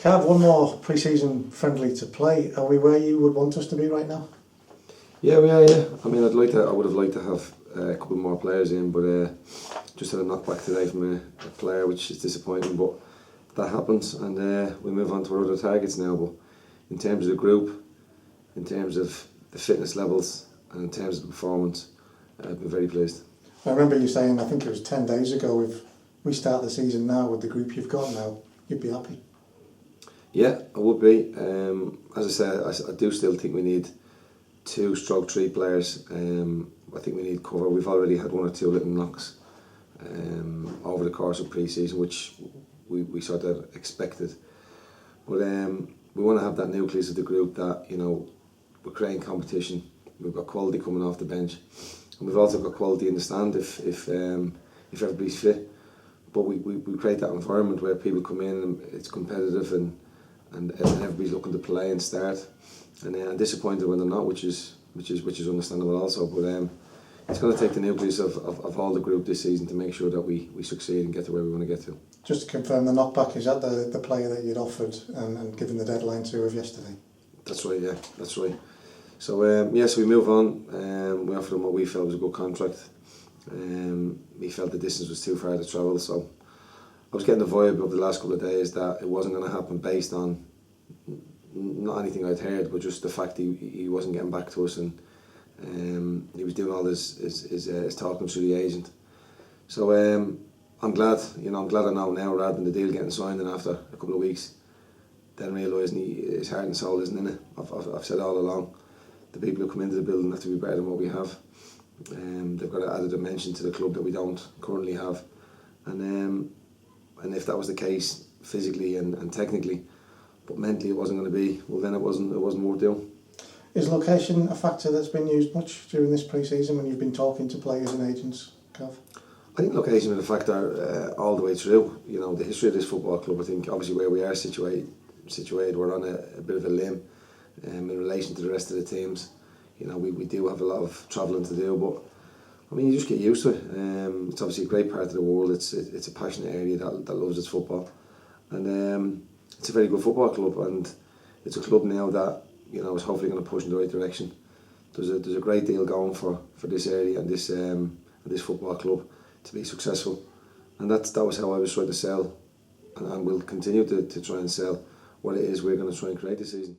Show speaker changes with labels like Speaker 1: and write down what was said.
Speaker 1: Cav, one more pre-season friendly to play. Are we where you would want us to be right now?
Speaker 2: Yeah, we are. Yeah, I mean, I would have liked to have a couple more players in, but just had a knockback today from a player, which is disappointing. But that happens, and we move on to our other targets now. But in terms of the group, in terms of the fitness levels, and in terms of the performance, I've been very pleased.
Speaker 1: I remember you saying, I think it was 10 days ago, if we start the season now with the group you've got now, you'd be happy.
Speaker 2: Yeah, I would be. As I said, I do still think we need 2/3 players. I think we need cover. We've already had 1 or 2 little knocks over the course of pre-season, which we sort of expected. But we want to have that nucleus of the group that, you know, we're creating competition. We've got quality coming off the bench, and we've also got quality in the stand if everybody's fit. But we create that environment where people come in and it's competitive and everybody's looking to play and start, and disappointed when they're not, which is understandable also. But it's going to take the nucleus of all the group this season to make sure that we succeed and get to where we want to get to.
Speaker 1: Just to confirm, the knockback, is that the player that you'd offered and given the deadline to of yesterday?
Speaker 2: That's right, yeah, that's right. So so we move on. We offered him what we felt was a good contract. We felt the distance was too far to travel, so I was getting the vibe over the last couple of days that it wasn't going to happen based on not anything I'd heard, but just the fact he wasn't getting back to us, and he was doing all his talking through the agent. So I'm glad, I know now, rather than the deal getting signed and after a couple of weeks, then realising his heart and soul isn't in it. I've said all along, the people who come into the building have to be better than what we have. They've got to add a dimension to the club that we don't currently have, and if that was the case physically and technically, but mentally it wasn't going to be, well then it wasn't worth doing. Is
Speaker 1: location a factor that's been used much during this pre-season when you've been talking to players and agents, Cav?
Speaker 2: I think location is a factor all the way through. You know, the history of this football club, I think obviously where we are situated we're on a bit of a limb in relation to the rest of the teams. You know, we do have a lot of travelling to do, but I mean, you just get used to it. It's obviously a great part of the world. It's a passionate area that loves its football, and it's a very good football club, and it's a club now that, you know, is hopefully going to push in the right direction. There's a great deal going for this area and this football club to be successful, and that was how I was trying to sell, and will continue to try and sell what it is we're going to try and create this season.